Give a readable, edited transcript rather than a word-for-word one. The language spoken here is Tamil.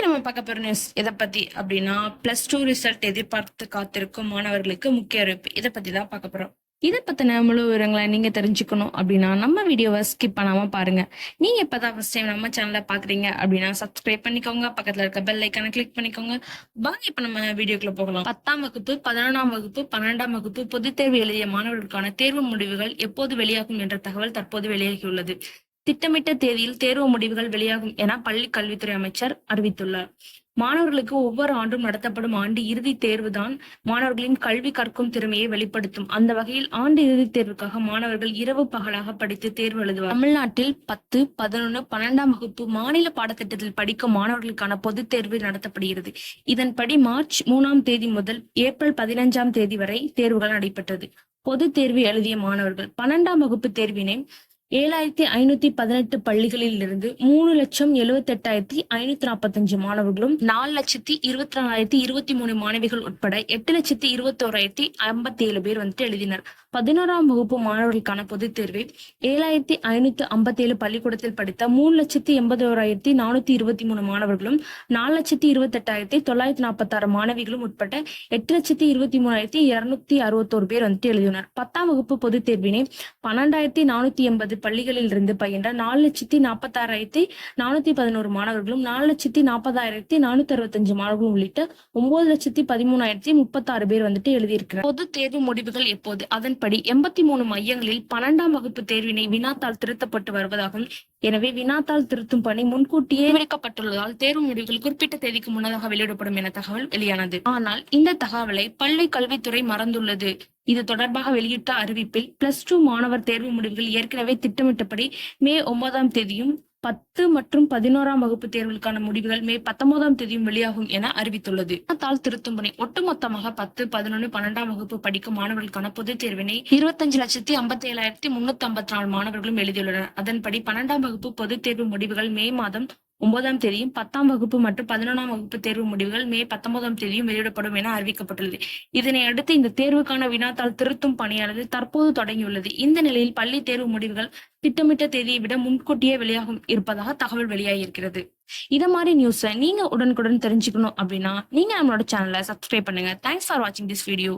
நம்ம பார்க்க போற நியூஸ் எதை பத்தி அப்படின்னா +2 ரிசல்ட் எதிர்பார்த்து காத்திருக்கும் மாணவர்களுக்கு முக்கிய அறிவிப்பு. இதை பத்தி தான் பார்க்க போறோம். இதை பத்தின முழு விவரங்களை நீங்க தெரிஞ்சுக்கணும் அப்படின்னா நம்ம வீடியோவை ஸ்கிப் பண்ணாம பாருங்க. நீங்க இப்பதான் ஃபர்ஸ்ட் டைம் நம்ம சேனலை பாக்குறீங்க அப்படின்னா சப்ஸ்கிரைப் பண்ணிக்கோங்க, பக்கத்துல இருக்க பெல் ஐக்கான கிளிக் பண்ணிக்கோங்க. வாங்க இப்ப நம்ம வீடியோக்குள்ள போகலாம். 10ஆம் வகுப்பு 11ஆம் வகுப்பு 12ஆம் வகுப்பு பொதுத் தேர்வு எழுதிய மாணவர்களுக்கான தேர்வு முடிவுகள் எப்போது வெளியாகும் என்ற தகவல் தற்போது வெளியாகியுள்ளது. திட்டமிட்ட தேதியில் தேர்வு முடிவுகள் வெளியாகும் என பள்ளி கல்வித்துறை அமைச்சர் அறிவித்துள்ளார். மாணவர்களுக்கு ஒவ்வொரு ஆண்டும் நடத்தப்படும் ஆண்டு இறுதி தேர்வுதான் மாணவர்களின் கல்வி கற்கும் திறமையை வெளிப்படுத்தும். அந்த வகையில் ஆண்டு இறுதித் தேர்வுக்காக மாணவர்கள் இரவு பகலாக படித்து தேர்வு எழுதுவார். தமிழ்நாட்டில் 10, 11, 12ஆம் வகுப்பு மாநில பாடத்திட்டத்தில் படிக்கும் மாணவர்களுக்கான பொதுத் தேர்வு நடத்தப்படுகிறது. இதன்படி மார்ச் 3ஆம் தேதி முதல் ஏப்ரல் 15ஆம் தேதி வரை தேர்வுகள் நடைபெற்றது. பொதுத் தேர்வு எழுதிய மாணவர்கள் 12ஆம் வகுப்பு தேர்வினை 7518 பள்ளிகளில் இருந்து 3,78,545 மாணவர்களும் 4,24,023 மாணவிகள் உட்பட 8,21,057 பேர் எழுதினர். 11ஆம் வகுப்பு மாணவர்களுக்கான பொதுத் தேர்வை 7,557 பள்ளிக்கூடத்தில் படித்த 3,81,423 மாணவர்களும் 4,28,946 மாணவிகளும் உட்பட்ட 8,23,261 பேர் எழுதினர். 10ஆம் வகுப்பு பொதுத் தேர்வினை 12,480 பள்ளிகளில் இருந்து பயின்ற 4,46,411 மாணவர்களும் 4,40,465 மாணவர்களும் உள்ளிட்ட 9,13,036 பேர் எழுதியிருக்கிறார். பொதுத் தேர்வு முடிவுகள் எப்போது? அதன்படி 83 மையங்களில் 12ஆம் வகுப்பு தேர்வினை வினாத்தாள் திருத்தப்பட்டு வருவதாகவும், எனவே வினாத்தாள் திருத்தும் பணி முன்கூட்டியே விவரிக்கப்பட்டுள்ளதால் தேர்வு முடிவுகள் குறிப்பிட்ட தேதிக்கு முன்னதாக வெளியிடப்படும் என தகவல் வெளியானது. ஆனால் இந்த தகவலை பள்ளி கல்வித்துறை மறந்துள்ளது. இது தொடர்பாக வெளியிட்ட அறிவிப்பில் +2 மாணவர் தேர்வு முடிவுகள் ஏற்கனவே திட்டமிட்டபடி மே 9ஆம் தேதியும் 10 மற்றும் 11ஆம் வகுப்பு தேர்வுகளுக்கான முடிவுகள் மே 19ஆம் தேதியும் வெளியாகும் என அறிவித்துள்ளது. தாள் திருத்தும் பணி ஒட்டுமொத்தமாக 10, 11, 12ஆம் வகுப்பு படிக்கும் மாணவர்களுக்கான பொதுத் தேர்வினை 25,57,354 மாணவர்களும் எழுதியுள்ளனர். அதன்படி 12ஆம் வகுப்பு பொதுத் தேர்வு முடிவுகள் மே மாதம் 9ஆம் தேதியும் 10ஆம் வகுப்பு மற்றும் 11ஆம் வகுப்பு தேர்வு முடிவுகள் மே 19ஆம் தேதியும் வெளியிடப்படும் என அறிவிக்கப்பட்டுள்ளது. இதனை அடுத்து இந்த தேர்வுக்கான வினாத்தாள் திருத்தும் பணியானது தற்போது தொடங்கியுள்ளது. இந்த நிலையில் பள்ளி தேர்வு முடிவுகள் திட்டமிட்ட தேதியை விட முன்கூட்டியே வெளியாகும் இருப்பதாக தகவல் வெளியாகியிருக்கிறது. இத மாதிரி நியூஸை நீங்க உடனுக்குடன் தெரிஞ்சுக்கணும் அப்படின்னா நீங்க நம்மளோட சேனலை சப்ஸ்கிரைப் பண்ணுங்க. தேங்க்ஸ் ஃபார் வாட்சிங் திஸ் வீடியோ.